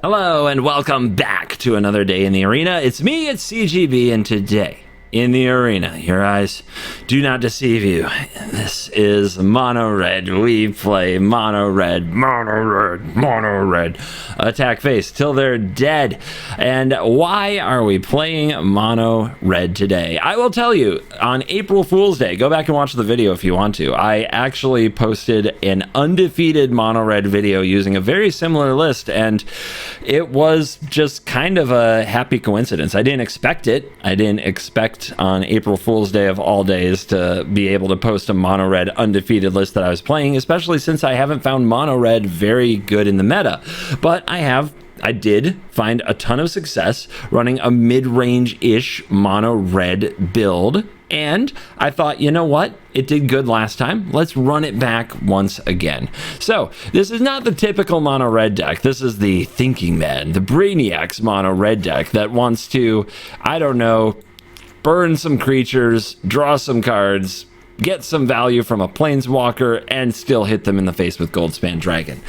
Hello and welcome back to another day in the arena. It's me, it's CGB, and today in the arena, your eyes do not deceive you. This is mono red. We play mono red, mono red, mono red. Attack face till they're dead. And why are we playing mono red today? I will tell you, on April Fool's Day, go back and watch the video if you want to. I actually posted an undefeated mono red video using a very similar list, and it was just kind of a happy coincidence. I didn't expect it. I didn't expect on April Fool's Day of all days to be able to post a mono red undefeated list that I was playing, especially since I haven't found mono red very good in the meta. But I did find a ton of success running a mid-range-ish mono red build, and I thought, you know what? It did good last time. Let's run it back once again. So this is not the typical mono red deck. This is the thinking man, the Brainiac's mono red deck that wants to, I don't know, burn some creatures, draw some cards, get some value from a planeswalker, and still hit them in the face with Goldspan Dragon.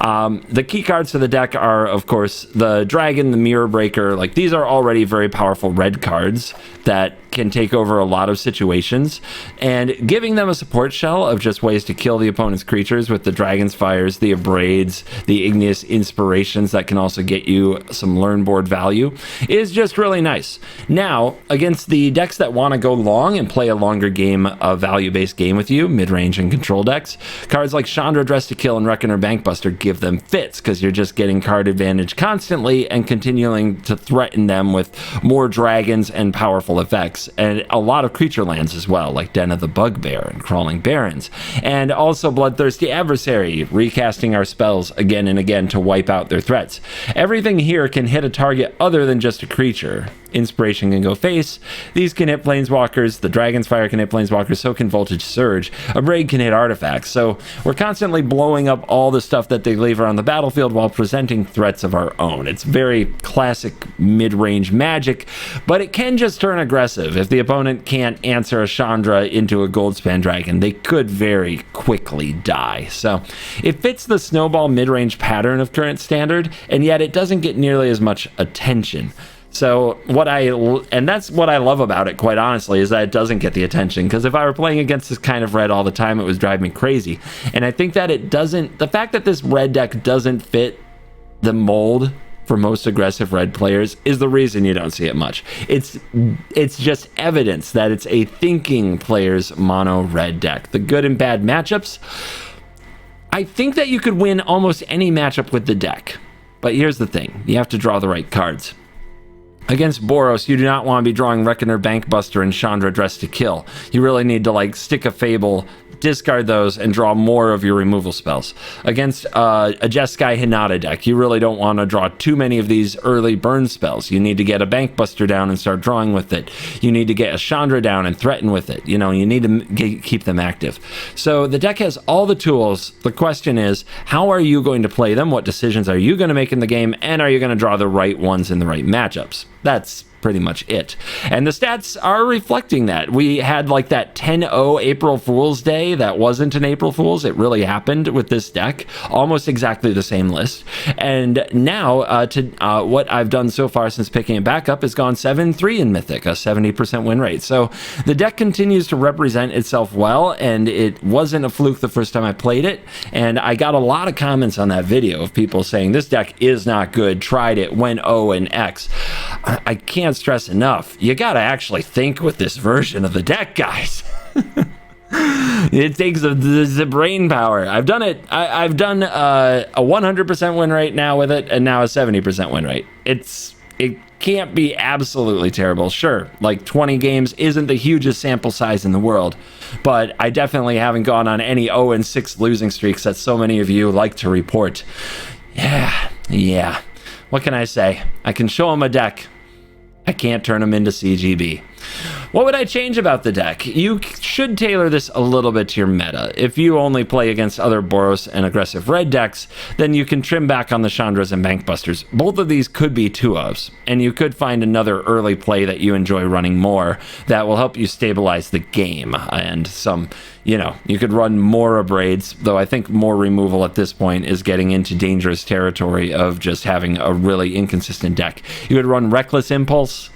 The key cards to the deck are, of course, the Dragon, the Mirror Breaker. Like, these are already very powerful red cards that can take over a lot of situations, and giving them a support shell of just ways to kill the opponent's creatures with the Dragon's Fires, the Abrades, the Igneous Inspirations that can also get you some learn board value is just really nice. Now, against the decks that want to go long and play a longer game, a value-based game with you, mid-range and control decks, cards like Chandra, Dress to Kill, and Reckoner Bankbuster give them fits because you're just getting card advantage constantly and continuing to threaten them with more dragons and powerful effects, and a lot of creature lands as well, like Den of the Bugbear and Crawling Barrens, and also Bloodthirsty Adversary, recasting our spells again and again to wipe out their threats. Everything here can hit a target other than just a creature. Inspiration can go face, these can hit planeswalkers, the Dragon's Fire can hit planeswalkers, so can Voltage Surge, Abrade can hit artifacts, so we're constantly blowing up all the stuff that they leave around the battlefield while presenting threats of our own. It's very classic mid-range Magic, but it can just turn aggressive. If the opponent can't answer a Chandra into a Goldspan Dragon, they could very quickly die. So it fits the snowball mid-range pattern of current standard, and yet it doesn't get nearly as much attention. So that's what I love about it, quite honestly, is that it doesn't get the attention, because if I were playing against this kind of red all the time, it would drive me crazy. And I think that the fact that this red deck doesn't fit the mold for most aggressive red players is the reason you don't see it much. It's just evidence that it's a thinking player's mono red deck. The good and bad matchups, I think that you could win almost any matchup with the deck. But here's the thing, you have to draw the right cards. Against Boros, you do not want to be drawing Reckoner Bankbuster and Chandra Dress to Kill. You really need to stick a Fable, discard those, and draw more of your removal spells. Against a Jeskai Hinata deck, you really don't want to draw too many of these early burn spells. You need to get a Bankbuster down and start drawing with it. You need to get a Chandra down and threaten with it. You need to keep them active. So the deck has all the tools. The question is, how are you going to play them? What decisions are you going to make in the game? And are you going to draw the right ones in the right matchups? That's pretty much it. And the stats are reflecting that. We had that 10-0 April Fool's Day that wasn't an April Fool's. It really happened with this deck. Almost exactly the same list. And now what I've done so far since picking it back up has gone 7-3 in Mythic, a 70% win rate. So the deck continues to represent itself well, and it wasn't a fluke the first time I played it. And I got a lot of comments on that video of people saying this deck is not good, tried it, went O and X. I can't stress enough, you gotta actually think with this version of the deck, guys. It takes the brain power. I've done it. I've done a 100% win rate now with it, and now a 70% win rate. It can't be absolutely terrible. Sure, 20 games isn't the hugest sample size in the world, but I definitely haven't gone on any 0-6 losing streaks that so many of you like to report. Yeah. What can I say? I can show them a deck. I can't turn them into CGB. What would I change about the deck? You should should tailor this a little bit to your meta. If you only play against other Boros and aggressive red decks, then you can trim back on the Chandras and Bankbusters. Both of these could be 2-ofs, and you could find another early play that you enjoy running more that will help you stabilize the game. And some, you know, you could run more Abrades, though I think more removal at this point is getting into dangerous territory of just having a really inconsistent deck. You could run Reckless Impulse,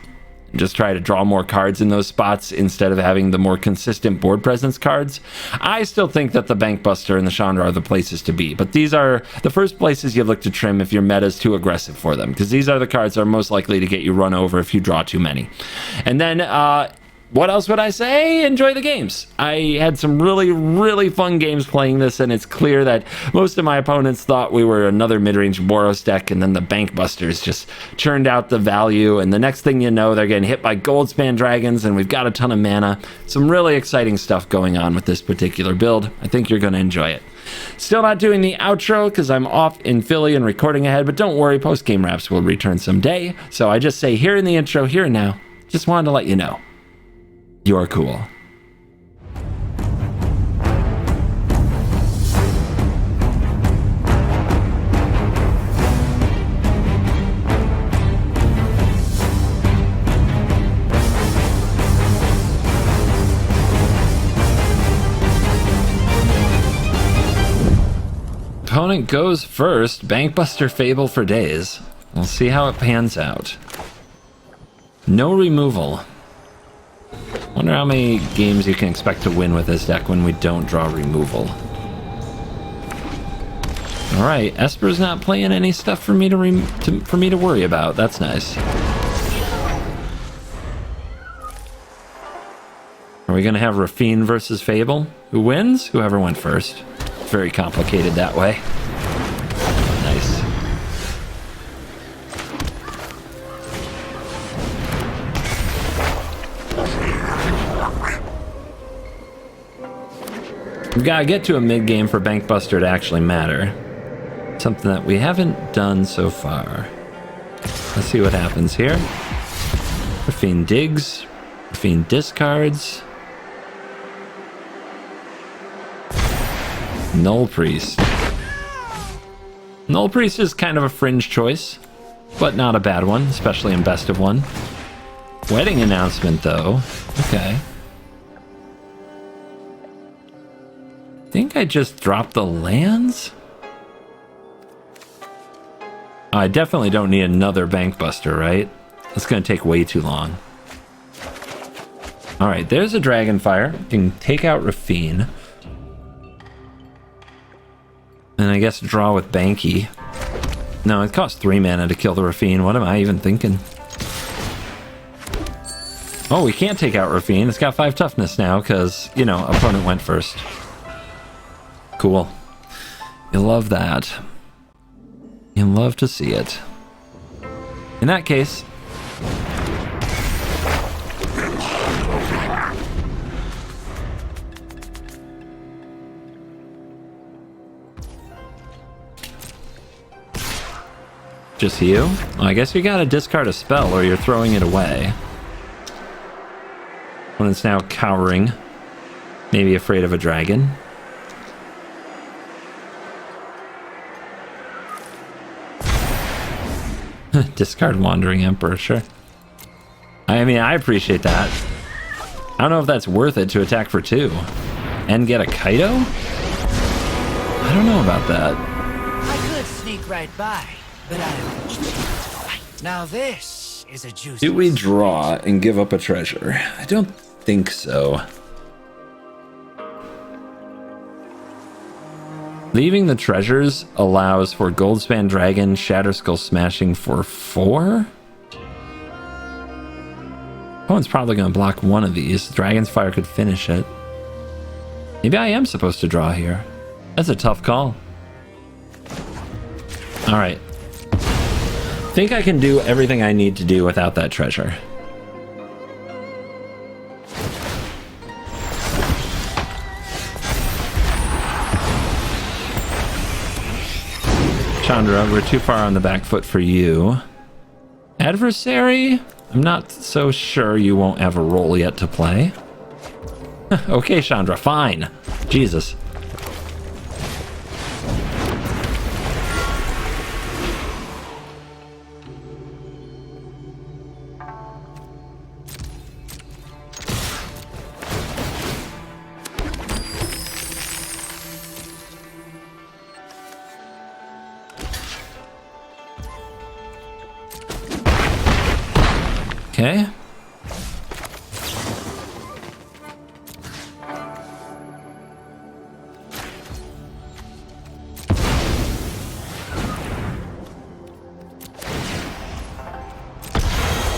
just try to draw more cards in those spots instead of having the more consistent board presence cards. I still think that the Bankbuster and the Chandra are the places to be, but these are the first places you look to trim if your meta is too aggressive for them, because these are the cards that are most likely to get you run over if you draw too many. And then what else would I say? Enjoy the games. I had some really fun games playing this, and it's clear that most of my opponents thought we were another mid-range Boros deck, and then the Bankbusters just churned out the value, and the next thing you know, they're getting hit by Goldspan Dragons, and we've got a ton of mana. Some really exciting stuff going on with this particular build. I think you're going to enjoy it. Still not doing the outro because I'm off in Philly and recording ahead, but don't worry, post-game wraps will return someday. So I just say here in the intro, here and now, just wanted to let you know. You're cool. Opponent goes first. Bankbuster Fable for days. We'll see how it pans out. No removal. Wonder how many games you can expect to win with this deck when we don't draw removal. All right, Esper's not playing any stuff for me to worry about. That's nice. Are we gonna have Rafine versus Fable? Who wins? Whoever went first. Very complicated that way. Nice. We've got to get to a mid-game for Bankbuster to actually matter. Something that we haven't done so far. Let's see what happens here. Rafine digs. Rafine discards. Null Priest. Null Priest is kind of a fringe choice, but not a bad one, especially in best of one. Wedding announcement, though. Okay. I think I just dropped the lands? Oh, I definitely don't need another Bankbuster, right? That's going to take way too long. Alright, there's a Dragonfire. You can take out Rafine. And I guess draw with Banky. No, it costs 3 mana to kill the Rafine. What am I even thinking? Oh, we can't take out Rafine. It's got 5 toughness now because, you know, opponent went first. Cool. You love that. You love to see it. In that case... Just you? Well, I guess you gotta discard a spell or you're throwing it away. When it's now cowering. Maybe afraid of a dragon. Discard Wandering Emperor, sure. I mean, I appreciate that. I don't know if that's worth it to attack for 2. And get a Kaido? I don't know about that. I could sneak right by, but I'm itching to fight. Now this is a juicy... Do we draw and give up a treasure? I don't think so. Leaving the treasures allows for Goldspan Dragon, Shatterskull Smashing for 4? Opponent's probably going to block one of these. Dragon's Fire could finish it. Maybe I am supposed to draw here. That's a tough call. Alright. Think I can do everything I need to do without that treasure. Chandra, we're too far on the back foot for you. Adversary? I'm not so sure you won't have a role yet to play. Okay, Chandra, fine. Jesus. Okay.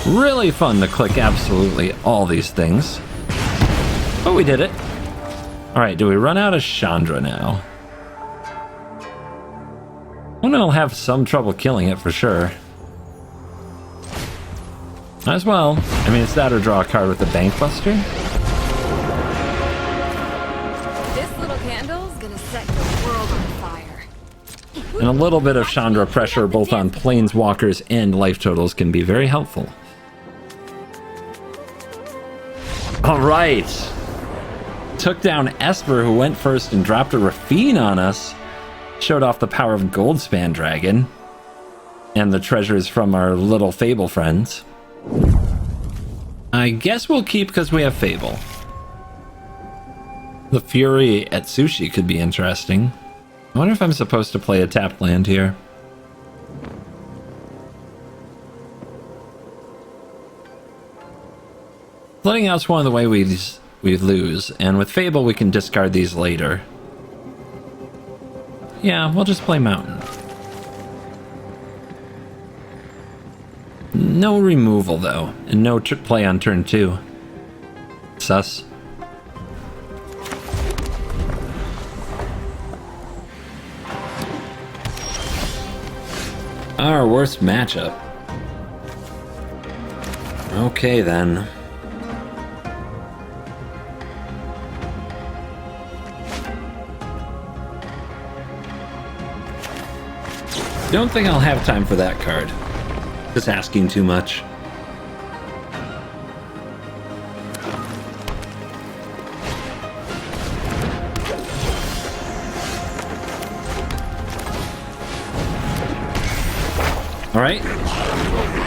Really fun to click absolutely all these things. But we did it. Alright, do we run out of Chandra now? I'm gonna have some trouble killing it for sure. Might as well. I mean, it's that or draw a card with the Bank Buster. This little candle's gonna set the world on fire. And a little bit of Chandra pressure both on Planeswalkers and life totals can be very helpful. Alright. Took down Esper, who went first and dropped a Rafine on us. Showed off the power of Goldspan Dragon. And the treasures from our little Fable friends. I guess we'll keep because we have Fable. The Fury at Sushi could be interesting. I wonder if I'm supposed to play a tapped land here. Flooding out's one of the ways we lose, and with Fable we can discard these later. Yeah, we'll just play Mountain. No removal though, and no play on turn 2. Sus. Our worst matchup. Okay then. Don't think I'll have time for that card. Just asking too much. Alright.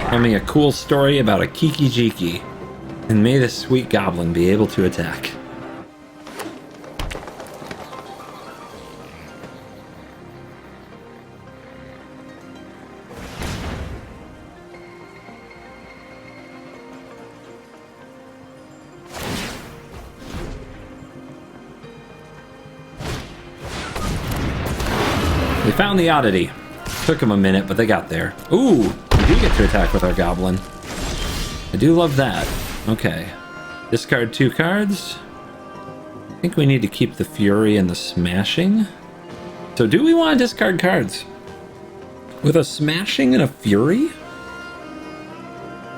Tell me a cool story about a Kiki Jiki. And may this sweet goblin be able to attack. They found the oddity. Took them a minute, but they got there. Ooh, we do get to attack with our goblin. I do love that. Okay. Discard 2 cards. I think we need to keep the Fury and the Smashing. So do we want to discard cards? With a Smashing and a Fury?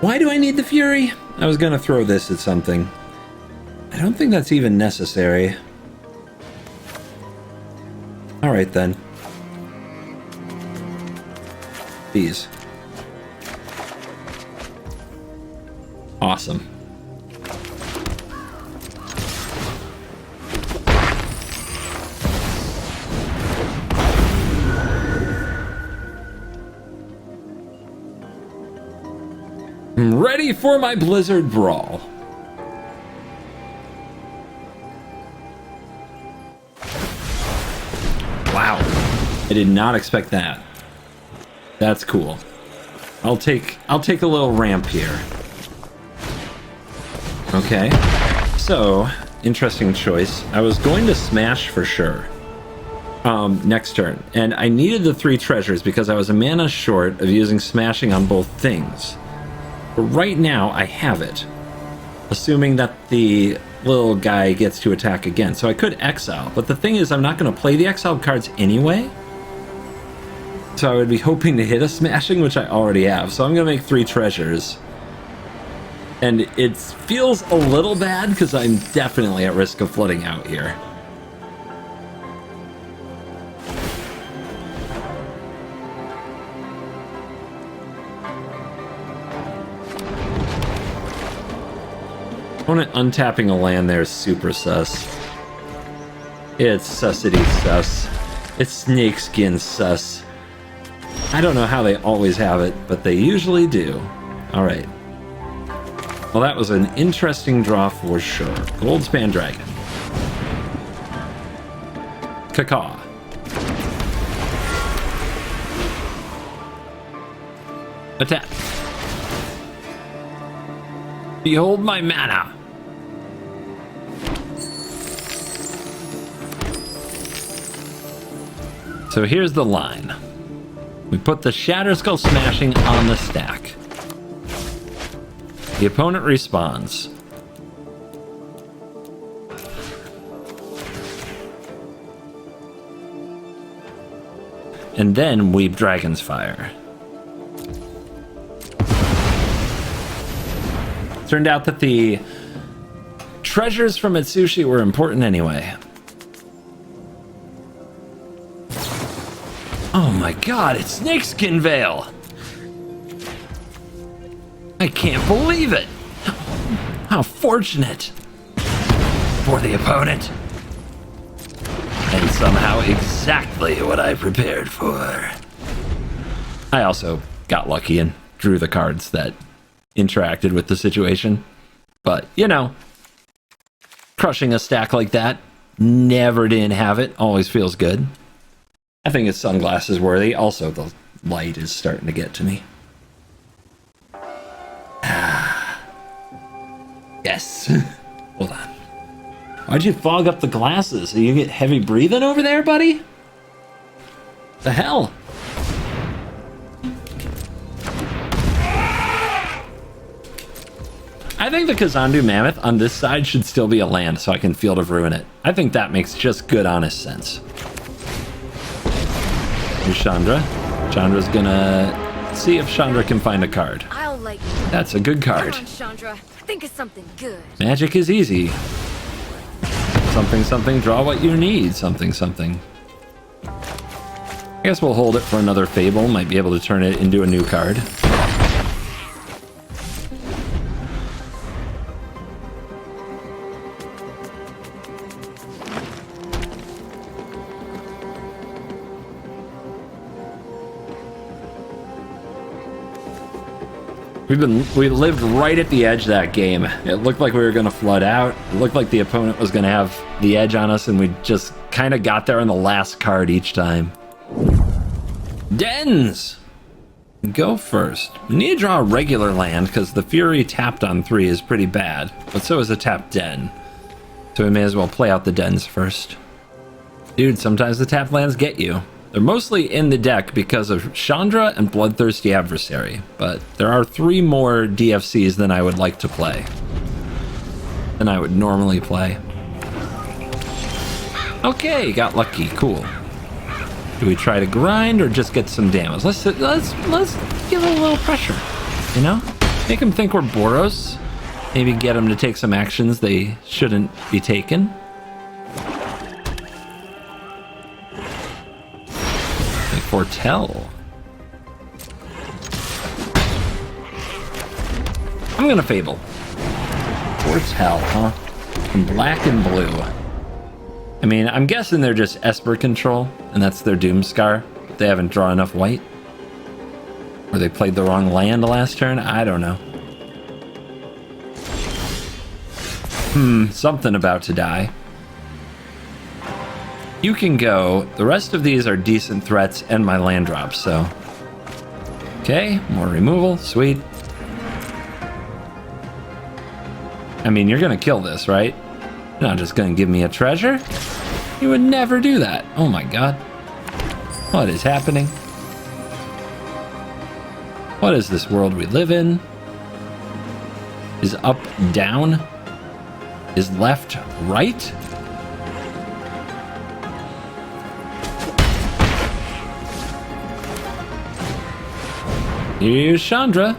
Why do I need the Fury? I was gonna throw this at something. I don't think that's even necessary. Alright then. These. Awesome. I'm ready for my Blizzard Brawl. Wow. I did not expect that. That's cool. I'll take a little ramp here. Okay. So, interesting choice. I was going to smash for sure. Next turn. And I needed the 3 treasures because I was a mana short of using smashing on both things. But right now, I have it. Assuming that the little guy gets to attack again. So I could exile. But the thing is, I'm not going to play the exiled cards anyway. So I would be hoping to hit a smashing, which I already have. So I'm going to make 3 treasures. And it feels a little bad because I'm definitely at risk of flooding out here. Opponent untapping a land there is super sus. It's sussity sus. It's snakeskin sus. I don't know how they always have it, but they usually do. Alright. Well, that was an interesting draw for sure. Goldspan Dragon. Cacaw. Attack. Behold my mana. So here's the line. We put the Shatter Skull Smashing on the stack. The opponent responds. And then we Dragon's Fire. Turned out that the treasures from Itsushi were important anyway. Oh my god, it's Snakeskin Veil! I can't believe it! How fortunate for the opponent. And somehow exactly what I prepared for. I also got lucky and drew the cards that interacted with the situation. But, you know, crushing a stack like that, never didn't have it, always feels good. I think it's sunglasses worthy. Also, the light is starting to get to me. Yes. Hold on. Why'd you fog up the glasses? So you get heavy breathing over there, buddy? The hell? I think the Kazandu Mammoth on this side should still be a land so I can Field of Ruin it. I think that makes just good, honest sense. Here's Chandra. Chandra's gonna see if Chandra can find a card. I'll let you. That's a good card. Come on, Chandra. Think of something good. Magic is easy. Something, something, draw what you need. Something, something. I guess we'll hold it for another Fable. Might be able to turn it into a new card. We lived right at the edge of that game. It looked like we were going to flood out. It looked like the opponent was going to have the edge on us, and we just kind of got there on the last card each time. Dens! Go first. We need to draw a regular land, because the Fury tapped on 3 is pretty bad, but so is a tapped Den. So we may as well play out the Dens first. Dude, sometimes the tapped lands get you. They're mostly in the deck because of Chandra and Bloodthirsty Adversary, but there are 3 more DFCs than I would like to play. Than I would normally play. Okay, got lucky, cool. Do we try to grind or just get some damage? Let's give it a little pressure, you know? Make them think we're Boros. Maybe get them to take some actions they shouldn't be taken. Foretell. I'm gonna Fable. Foretell, huh? In black and blue. I mean, I'm guessing they're just Esper control, and that's their Doomscar. They haven't drawn enough white. Or they played the wrong land last turn? I don't know. Something about to die. You can go. The rest of these are decent threats and my land drops, so. Okay, more removal. Sweet. I mean, you're gonna kill this, right? You're not just gonna give me a treasure? You would never do that. Oh my god. What is happening? What is this world we live in? Is up down? Is left right? Here's Chandra.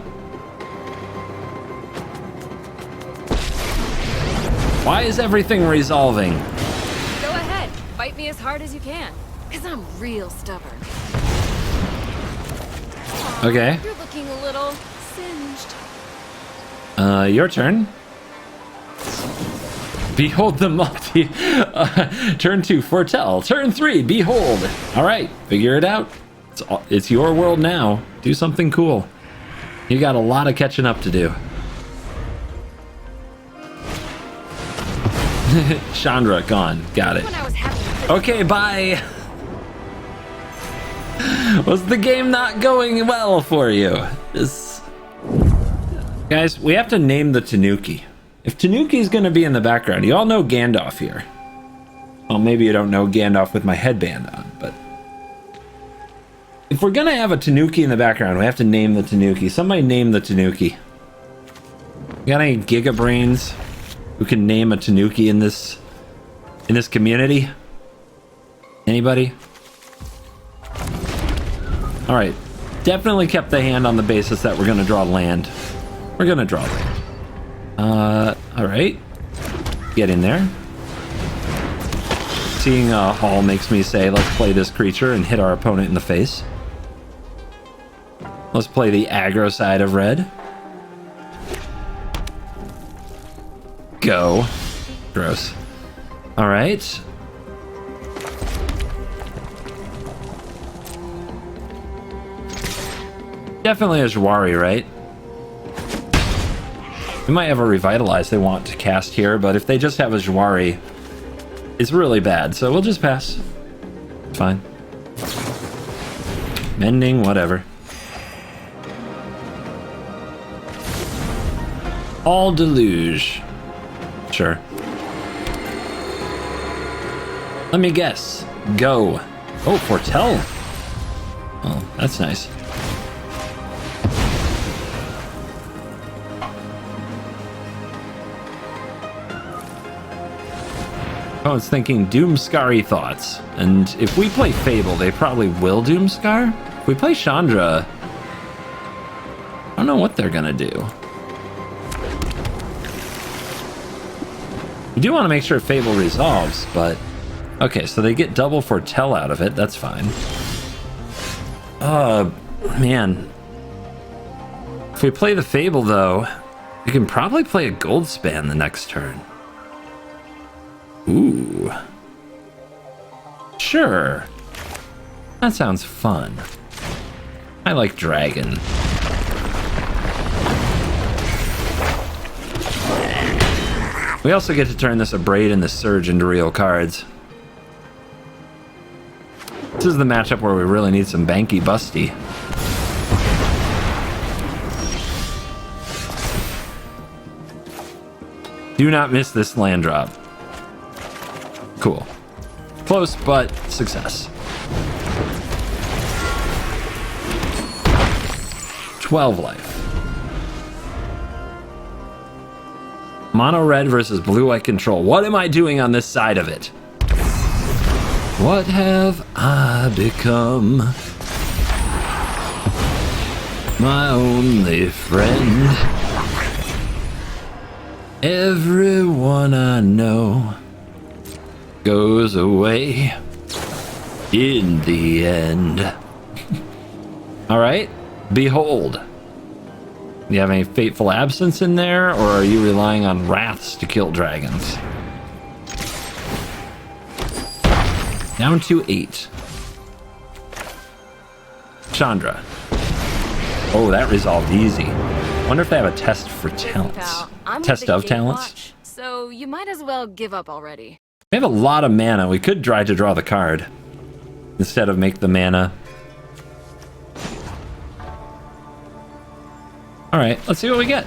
Why is everything resolving? Go ahead. Fight me as hard as you can. Because I'm real stubborn. Aw, okay. You're looking a little singed. Your turn. Behold the multi. Turn 2, foretell. Turn 3, behold. All right, figure it out. It's your world now. Do something cool. You got a lot of catching up to do. Chandra gone. Got it. Okay, bye. Was the game not going well for you? Guys, we have to name the Tanuki. If Tanuki's gonna be in the background, you all know Gandalf here. Well, maybe you don't know Gandalf with my headband on, but if we're gonna have a Tanuki in the background, we have to name the Tanuki. Somebody name the Tanuki. You got any Giga Brains who can name a Tanuki in this community? Anybody? All right, definitely kept the hand on the basis that we're gonna draw land. We're gonna draw land. All right, get in there. Seeing a hall makes me say, let's play this creature and hit our opponent in the face. Let's play the aggro side of red. Go. Gross. All right. Definitely a Jawari, right? We might have a Revitalize they want to cast here, but if they just have a Jawari, it's really bad, so we'll just pass. Fine. Mending, whatever. All Deluge. Sure. Let me guess. Go. Oh, Foretell. Oh, that's nice. I was thinking Doomscar-y thoughts, and if we play Fable, they probably will Doomscar. If we play Chandra, I don't know what they're gonna do. We do want to make sure Fable resolves, but okay, so they get double Foretell out of it. That's fine. Man. If we play the Fable, though, we can probably play a Goldspan the next turn. Ooh. Sure. That sounds fun. I like Dragon. We also get to turn this Abrade and the Surge into real cards. This is the matchup where we really need some Banky Busty. Do not miss this land drop. Cool. Close, but success. 12 life. Mono red versus blue white control. What am I doing on this side of it? What have I become? My only friend. Everyone I know goes away in the end. All right, behold. Do you have any fateful absence in there, or are you relying on wraths to kill dragons? Down to 8. Chandra. Oh, that resolved easy. Wonder if they have a test for talents. Test of talents? So you might as well give up already. We have a lot of mana. We could try to draw the card instead of make the mana. All right, let's see what we get.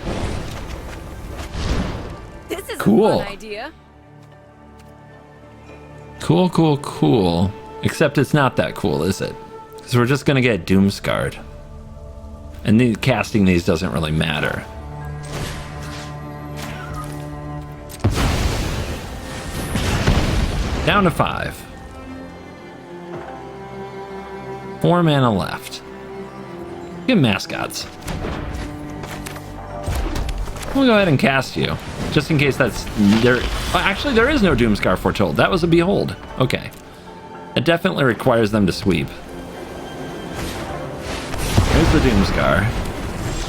This is cool. A fun idea. Cool, cool, cool. Except it's not that cool, is it? Because we're just gonna get Doomscarred, and casting these doesn't really matter. Down to 5. 4 mana left. Get mascots. We'll go ahead and cast you, just in case that's there. Actually, there is no Doomscar foretold. That was a behold. Okay, it definitely requires them to sweep. Here's the Doomscar.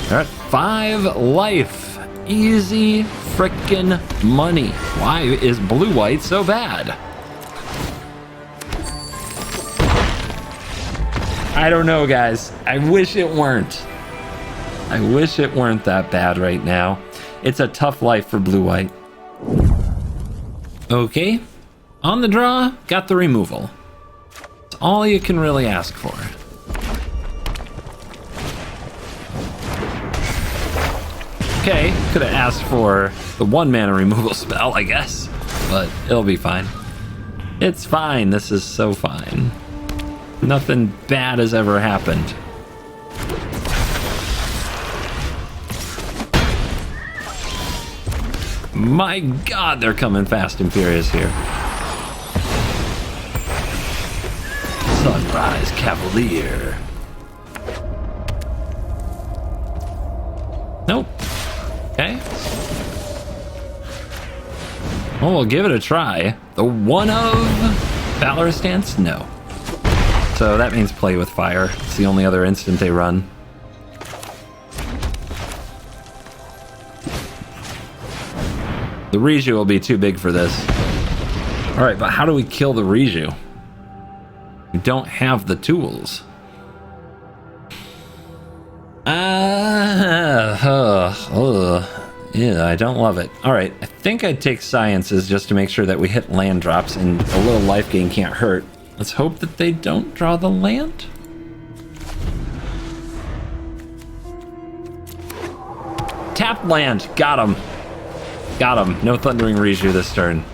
They're at 5 life. Easy frickin' money. Why is blue-white so bad? I don't know, guys. I wish it weren't. I wish it weren't that bad right now. It's a tough life for blue-white. Okay. On the draw, got the removal. It's all you can really ask for. Okay, could have asked for the 1-mana removal spell, I guess, but it'll be fine. It's fine. This is so fine. Nothing bad has ever happened. My God, they're coming fast and furious here. Sunrise Cavalier. Nope. Okay. Well, we'll give it a try. The one of Valor Stance? No. So that means play with fire. It's the only other instant they run. The Riju will be too big for this. Alright, but how do we kill the Riju? We don't have the tools. Yeah, I don't love it. Alright, I think I'd take Sciences just to make sure that we hit land drops and a little life gain can't hurt. Let's hope that they don't draw the land. Tap land. Got him. Got him. No Thundering Riju this turn.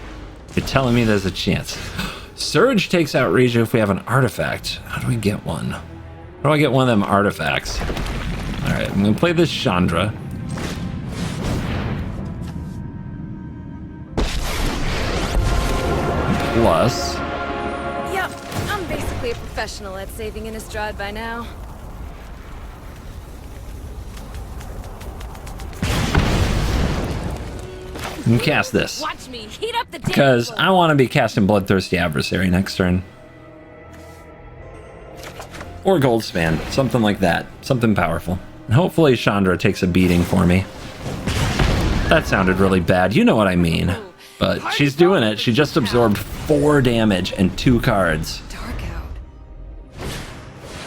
You're telling me there's a chance. Surge takes out Riju if we have an artifact. How do we get one? How do I get one of them artifacts? Alright, I'm going to play this Chandra. Plus... Yep, I'm basically a professional at saving Innistrad by now. And cast this. Watch me heat up the Because I want to be casting Bloodthirsty Adversary next turn. Or Goldspan, something like that. Something powerful. And hopefully Chandra takes a beating for me. That sounded really bad. You know what I mean. But she's doing it. She just absorbed 4 damage and 2 cards. Dark out.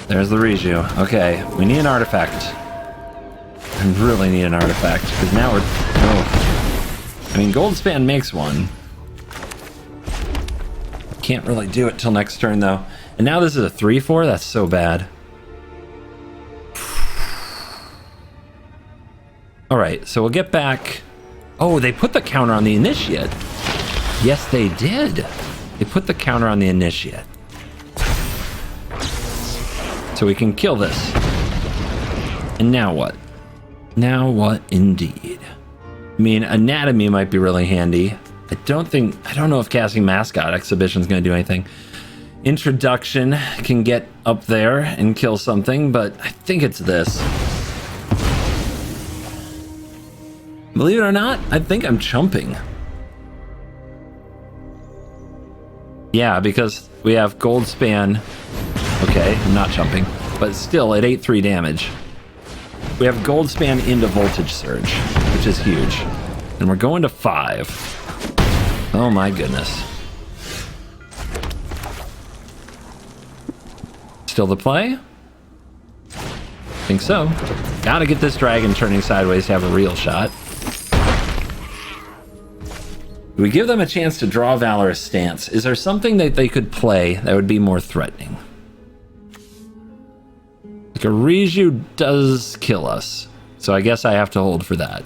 There's the Riju. Okay, we need an artifact. I really need an artifact. Because now we're... Oh. I mean, Goldspan makes one. Can't really do it till next turn, though. And now this is a 3/4? That's so bad. Alright, so we'll get back... Oh, they put the counter on the Initiate. Yes, they did. They put the counter on the Initiate. So we can kill this. And now what? Now what indeed? I mean, Anatomy might be really handy. I don't know if casting Mascot Exhibition is going to do anything. Introduction can get up there and kill something, but I think it's this. Believe it or not, I think I'm chumping. Yeah, because we have Goldspan. Okay, I'm not chumping, but still at 8/3 damage. We have Goldspan into Voltage Surge, which is huge. And we're going to 5. Oh my goodness. Still the play? Think so. Gotta get this dragon turning sideways to have a real shot. We give them a chance to draw Valorous Stance. Is there something that they could play that would be more threatening? Like a Riju does kill us, so I guess I have to hold for that.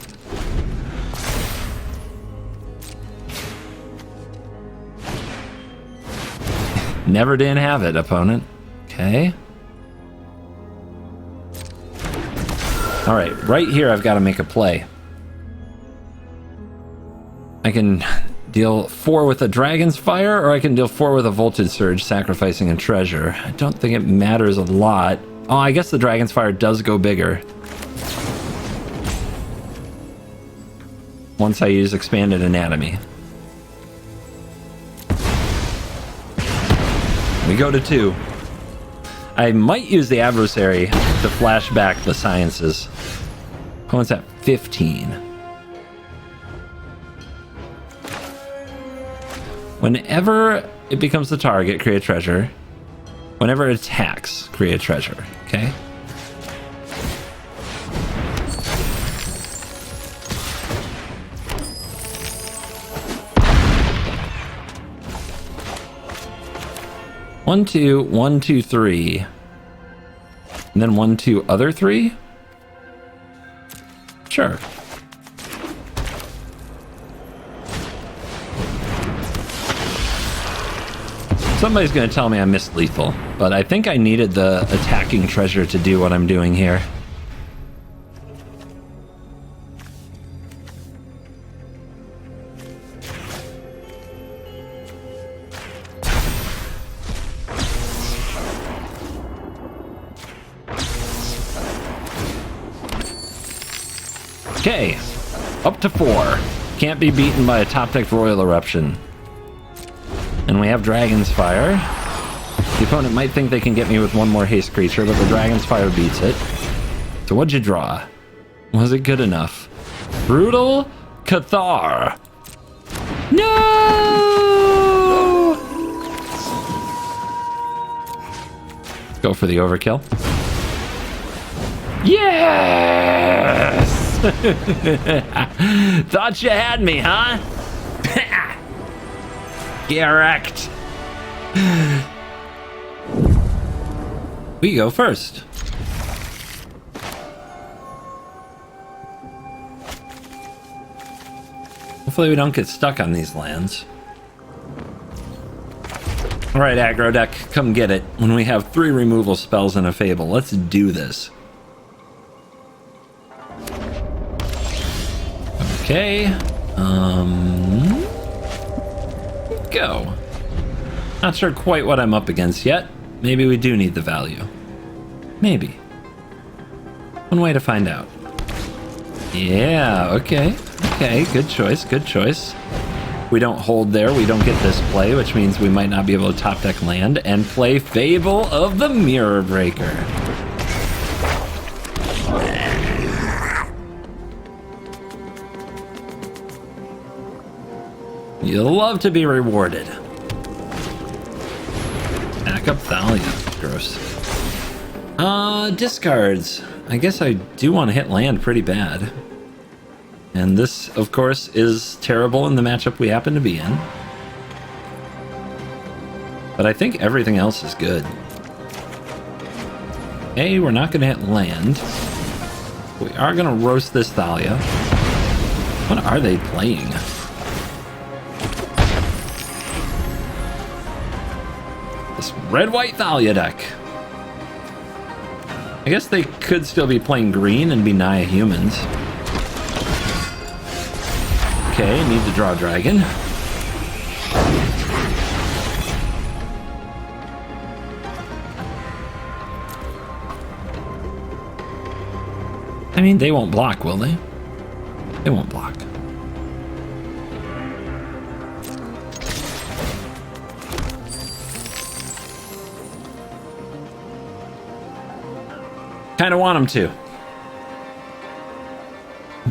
Never didn't have it, opponent. Okay. Alright, right here I've got to make a play. I can deal 4 with a Dragon's Fire, or I can deal 4 with a Voltage Surge, sacrificing a treasure. I don't think it matters a lot. Oh, I guess the Dragon's Fire does go bigger. Once I use Expanded Anatomy. We go to 2. I might use the Adversary to flash back the Sciences. Opponent's at 15. Whenever it becomes the target, create a treasure. Whenever it attacks, create a treasure. Okay. One, two, 1, 2, 3. And then 1, 2, other 3? Sure. Somebody's gonna tell me I missed lethal, but I think I needed the attacking treasure to do what I'm doing here. Okay, up to 4. Can't be beaten by a top deck Royal Eruption. And we have Dragon's Fire. The opponent might think they can get me with one more haste creature, but the Dragon's Fire beats it. So what'd you draw? Was it good enough? Brutal Cathar. No! Go for the overkill. Yes! Thought you had me, huh? Get wrecked. We go first. Hopefully we don't get stuck on these lands. Alright, aggro deck, come get it. When we have 3 removal spells and a Fable, let's do this. Okay. Go. Not sure quite what I'm up against yet. Maybe we do need the value. Maybe. One way to find out. Yeah, okay. Okay, good choice, good choice. We don't hold there, we don't get this play, which means we might not be able to top deck land and play Fable of the Mirror Breaker. You'll love to be rewarded. Back up Thalia. Gross. Discards. I guess I do want to hit land pretty bad. And this, of course, is terrible in the matchup we happen to be in. But I think everything else is good. Okay, we're not going to hit land. We are going to roast this Thalia. What are they playing? This red-white Thalia deck. I guess they could still be playing green and be Naya humans. Okay, need to draw a dragon. I mean, they won't block, will they? They won't block. Kind of want them to.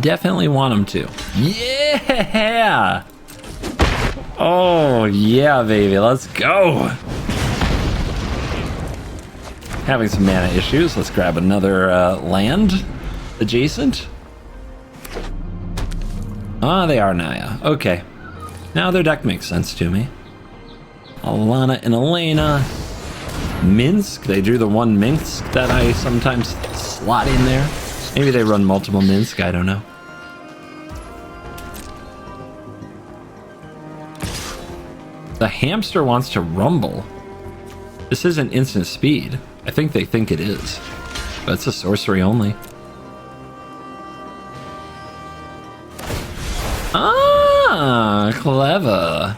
Definitely want them to. Yeah! Oh, yeah, baby. Let's go. Having some mana issues. Let's grab another land adjacent. Ah, they are Naya. Okay. Now their deck makes sense to me. Alana and Elena. Minsk. They drew the one Minsk that I sometimes slot in there. Maybe they run multiple Minsk. I don't know. The hamster wants to rumble. This isn't instant speed. I think they think it is. But it's a sorcery only. Ah, clever.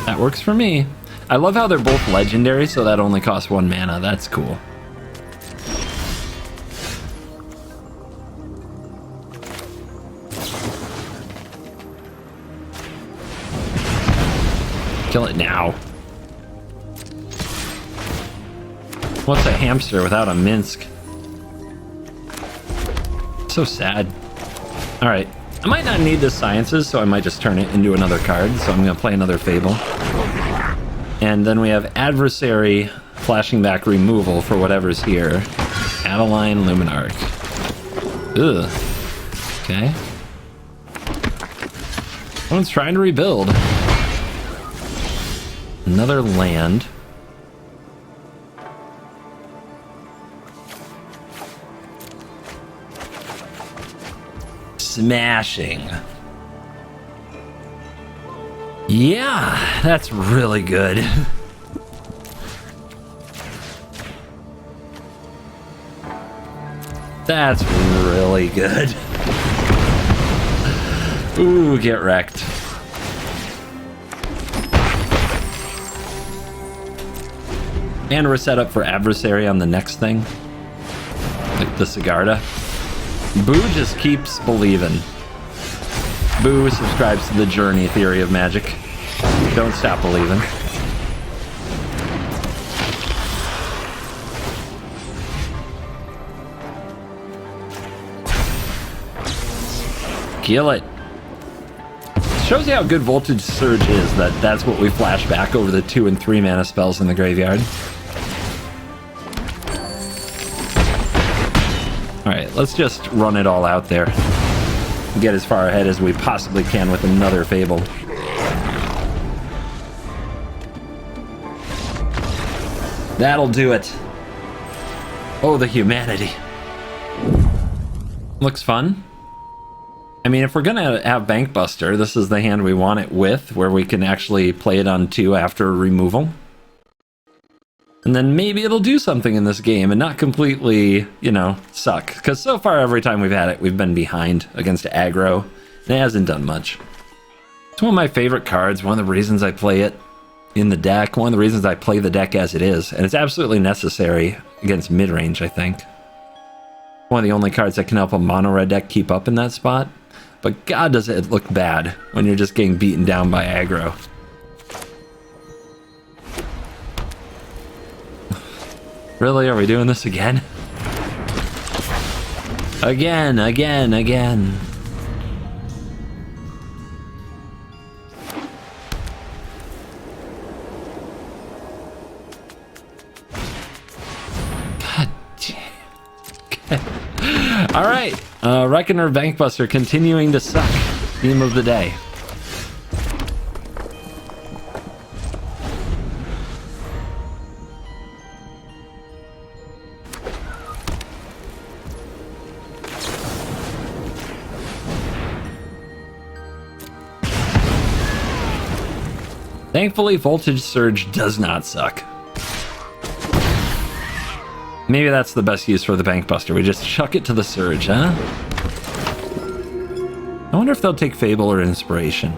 That works for me. I love how they're both legendary, so that only costs 1 mana. That's cool. Kill it now. What's a hamster without a Minsk? So sad. Alright, I might not need this Sciences, so I might just turn it into another card. So I'm going to play another Fable. And then we have Adversary, flashing back removal for whatever's here. Adeline Luminarch. Ugh. Okay. Someone's trying to rebuild. Another land. Smashing. Yeah, that's really good. That's really good. Ooh, get wrecked. And we're set up for Adversary on the next thing. Like the Sigarda. Boo just keeps believing. Boo subscribes to the journey theory of Magic. Don't stop believing. Kill it. Shows you how good Voltage Surge is, that's what we flash back over the 2 and 3 mana spells in the graveyard. Alright, let's just run it all out there. Get as far ahead as we possibly can with another Fable. That'll do it. Oh, the humanity. Looks fun. I mean, if we're gonna have Bankbuster, this is the hand we want it with, where we can actually play it on 2 after removal. And then maybe it'll do something in this game and not completely, you know, suck. Because so far, every time we've had it, we've been behind against aggro. And it hasn't done much. It's one of my favorite cards, one of the reasons I play it in the deck, one of the reasons I play the deck as it is. And it's absolutely necessary against mid-range, I think. One of the only cards that can help a mono-red deck keep up in that spot. But god, does it look bad when you're just getting beaten down by aggro. Really? Are we doing this again? Again. God damn. Okay. Alright. Reckoner Bankbuster continuing to suck. Theme of the day. Thankfully, Voltage Surge does not suck. Maybe that's the best use for the Bankbuster. We just chuck it to the Surge, huh? I wonder if they'll take Fable or Inspiration.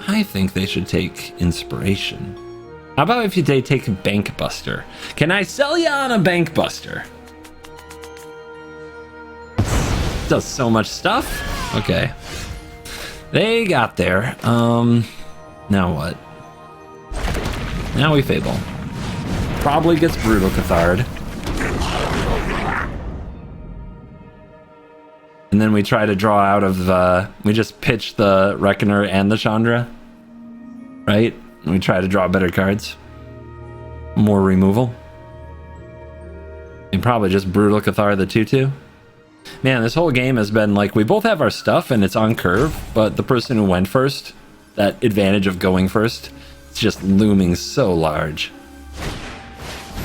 I think they should take Inspiration. How about if they take Bankbuster? Can I sell you on a Bankbuster? Does so much stuff. Okay. They got there. Now what? Now we Fable. Probably gets Brutal Cathard. And then we try to draw out of, we just pitch the Reckoner and the Chandra. Right? And we try to draw better cards. More removal. And probably just Brutal Cathar the 2/2. Man, this whole game has been like, we both have our stuff and it's on curve, but the person who went first, that advantage of going first, it's just looming so large.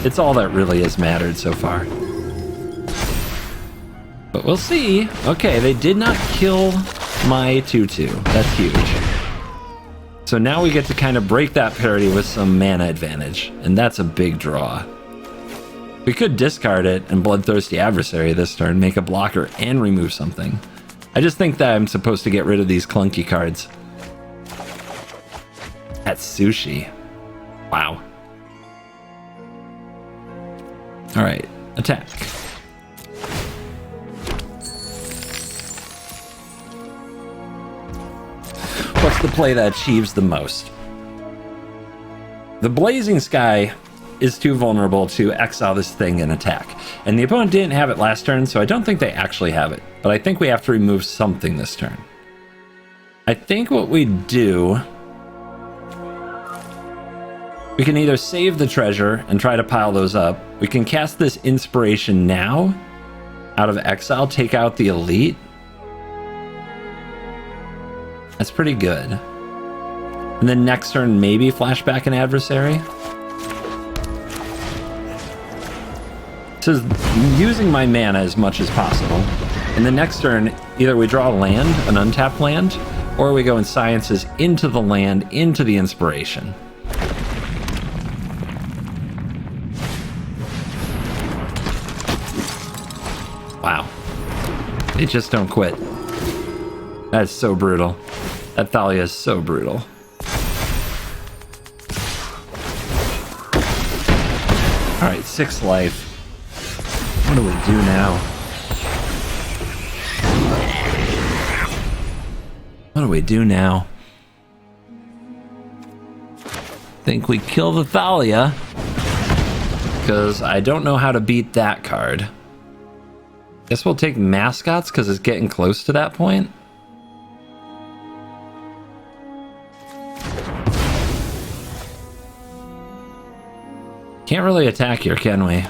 It's all that really has mattered so far. But we'll see. Okay, they did not kill my 2/2. That's huge. So now we get to kind of break that parity with some mana advantage, and that's a big draw. We could discard it and Bloodthirsty Adversary this turn, make a blocker, and remove something. I just think that I'm supposed to get rid of these clunky cards. That's Sushi. Wow. Alright, attack. What's the play that achieves the most? The Blazing Sky is too vulnerable to exile this thing and attack. And the opponent didn't have it last turn, so I don't think they actually have it. But I think we have to remove something this turn. I think what we do... we can either save the treasure and try to pile those up. We can cast this inspiration now out of exile, take out the elite. That's pretty good. And then next turn, maybe flashback an adversary. So using my mana as much as possible. And the next turn, either we draw a land, an untapped land, or we go in sciences into the land, into the inspiration. Wow. They just don't quit. That's so brutal. That Thalia is so brutal. Alright, 6 life. What do we do now? What do we do now? Think we kill the Thalia. Because I don't know how to beat that card. Guess we'll take mascots because it's getting close to that point. Can't really attack here, can we?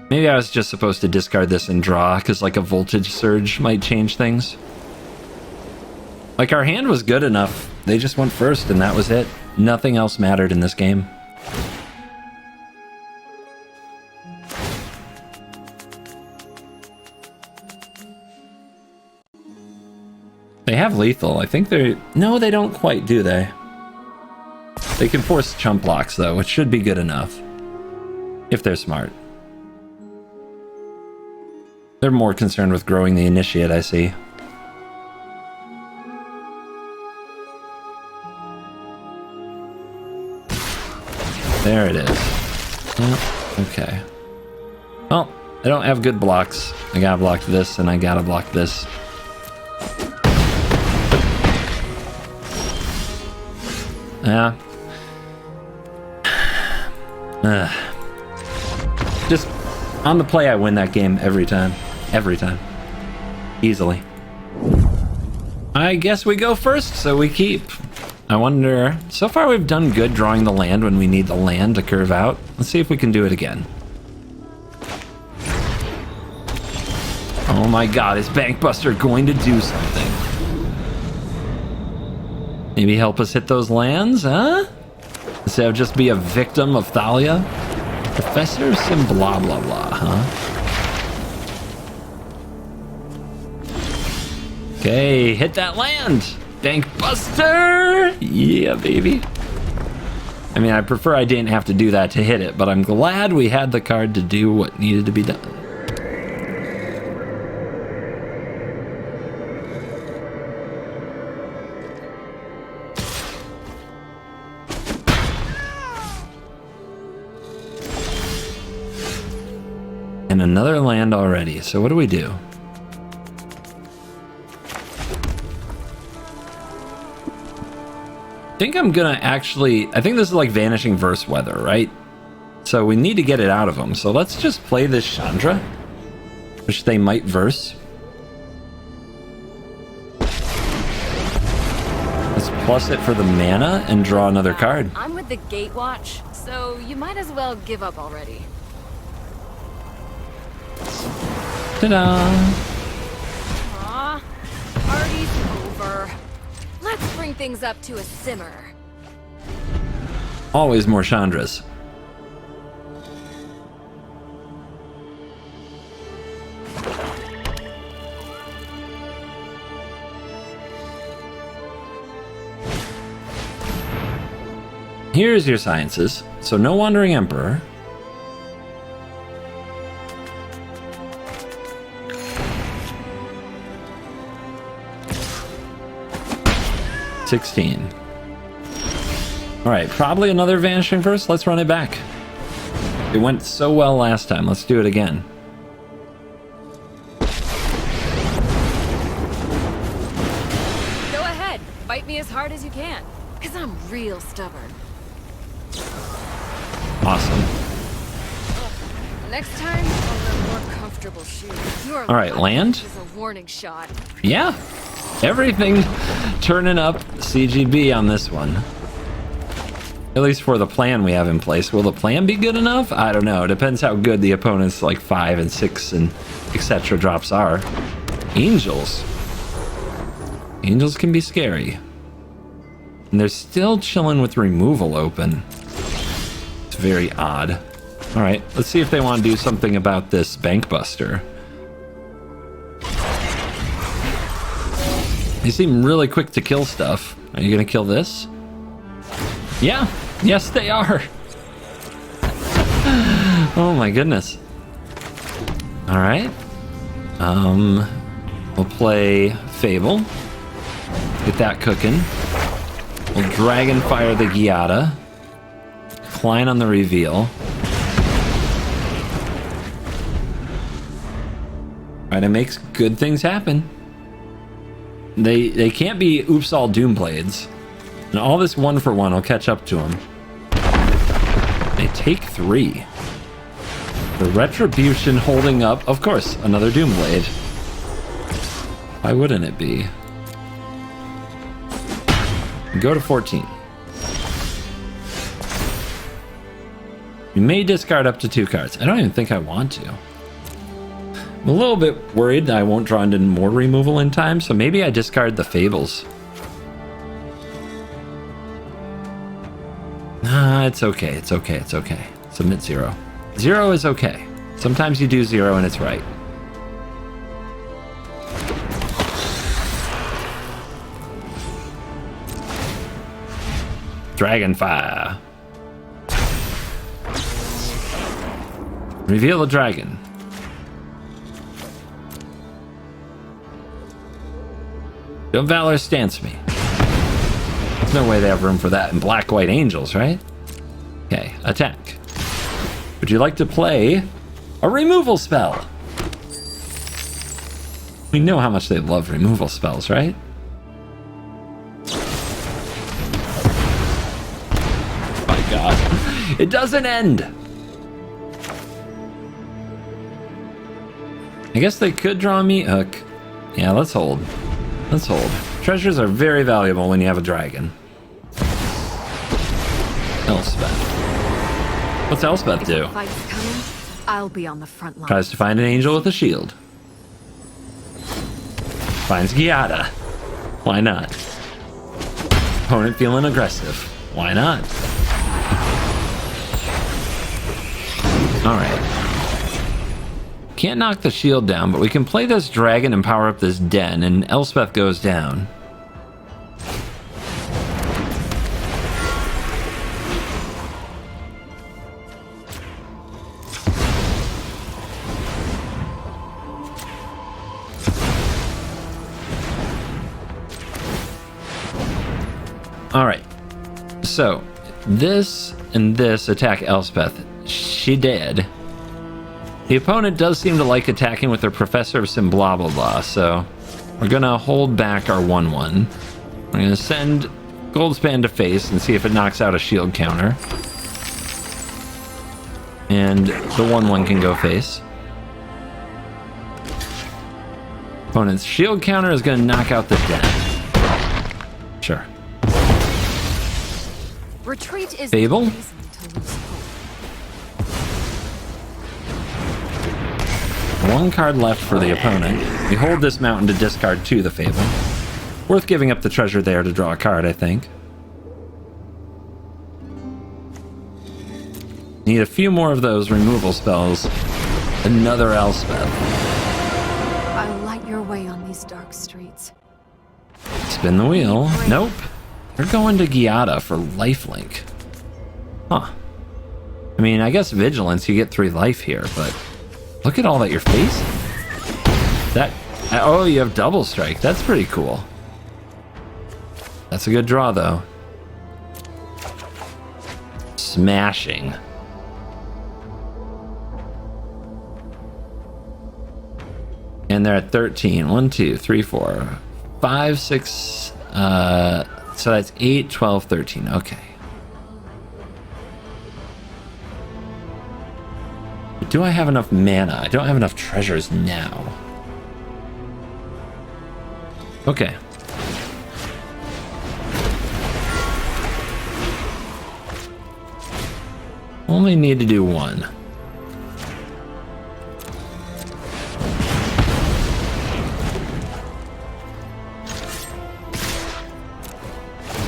Maybe I was just supposed to discard this and draw, because like a voltage surge might change things. Like our hand was good enough. They just went first and that was it. Nothing else mattered in this game. They have lethal. I think they're... no, they don't quite, do they? They can force chump blocks, though, which should be good enough. If they're smart. They're more concerned with growing the initiate, I see. There it is. Yep, okay. Well, I don't have good blocks. I gotta block this, and I gotta block this. Yeah. Just on the play, I win that game every time. Every time. Easily. I guess we go first, so we keep. I wonder... so far we've done good drawing the land when we need the land to curve out. Let's see if we can do it again. Oh my god, is Bankbuster going to do something? Maybe help us hit those lands, huh? Instead of just be a victim of Thalia? Professor Sim blah blah blah, huh? Okay, hit that land! Bankbuster! Yeah, baby. I mean, I prefer I didn't have to do that to hit it, but I'm glad we had the card to do what needed to be done. And another land already. So what do we do? I think I'm gonna actually... I think this is like Vanishing Verse Weather, right? So we need to get it out of them. So let's just play this Chandra, which they might verse. Let's plus it for the mana and draw another card. I'm with the Gatewatch, so you might as well give up already. Ta-da! Aw, party's over. Let's bring things up to a simmer. Always more Chandras. Here's your sciences. So no Wandering Emperor. All right, probably another Vanishing Verse. Let's run it back. It went so well last time. Let's do it again. Go ahead, fight me as hard as you can, because I'm real stubborn. Awesome. Next time, I'll wear more comfortable shoes. All right, land. Is a warning shot. Yeah, everything turning up CGB on this one. At least for the plan we have in place. Will the plan be good enough? I don't know. It depends how good the opponent's like 5 and 6 and etc. drops are. Angels. Angels can be scary. And they're still chilling with removal open. It's very odd. All right, let's see if they want to do something about this Bank Buster. They seem really quick to kill stuff. Are you gonna kill this? Yeah, yes they are. Oh my goodness. All right. We'll play Fable. Get that cooking. We'll Dragon Fire the Giada. Decline on the reveal. All right, it makes good things happen. They can't be oops all Doomblades. And all this 1-for-1 will catch up to them. They take 3. The Retribution holding up. Of course, another Doomblade. Why wouldn't it be? Go to 14. You may discard up to 2 cards. I don't even think I want to. I'm a little bit worried that I won't draw into more removal in time, so maybe I discard the Fables. Nah, it's okay, it's okay, it's okay. Submit 0. 0 is okay. Sometimes you do 0 and it's right. Dragonfire. Reveal the dragon. Don't Valor stance me. There's no way they have room for that in Black-White Angels, right? Okay, attack. Would you like to play a removal spell? We know how much they love removal spells, right? My God, it doesn't end. I guess they could draw me Hook. Yeah, let's hold. Let's hold. Treasures are very valuable when you have a dragon. Elspeth. What's Elspeth do? Fight's coming. I'll be on the front line. Tries to find an angel with a shield. Finds Giada. Why not? Opponent feeling aggressive. Why not? Alright. Can't knock the shield down, but we can play this dragon and power up this den, and Elspeth goes down. Alright, so this and this attack Elspeth. She dead. The opponent does seem to like attacking with their Professor of Sim blah blah blah, so we're gonna hold back our 1/1. We're gonna send Goldspan to face and see if it knocks out a shield counter. And the 1/1 can go face. Opponent's shield counter is gonna knock out the den. Sure. Retreat is Fable? One card left for the opponent. We hold this mountain to discard 2 the Fable. Worth giving up the treasure there to draw a card, I think. Need a few more of those removal spells. Another Elspeth. I'll light your way on these dark streets. Spin the wheel. Nope. They're going to Giada for lifelink. Huh. I mean, I guess Vigilance, you get 3 life here, but look at all that you're facing. That, oh, you have double strike. That's pretty cool. That's a good draw, though. Smashing. And they're at 13. 1, 2, 3, 4, 5, 6. So that's 8, 12, 13. Okay. But do I have enough mana? I don't have enough treasures now. Okay. Only need to do one.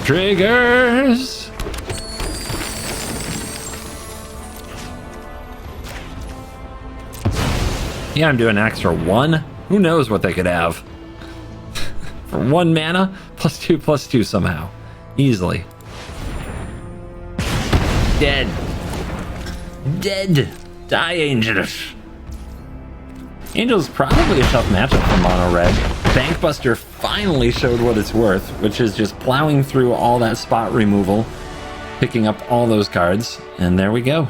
Triggers! Yeah, I'm doing an extra 1. Who knows what they could have? For 1 mana, +2/+2 somehow. Easily. Dead. Dead. Die, Angels. Angel's probably a tough matchup for Mono Red. Bankbuster finally showed what it's worth, which is just plowing through all that spot removal, picking up all those cards, and there we go.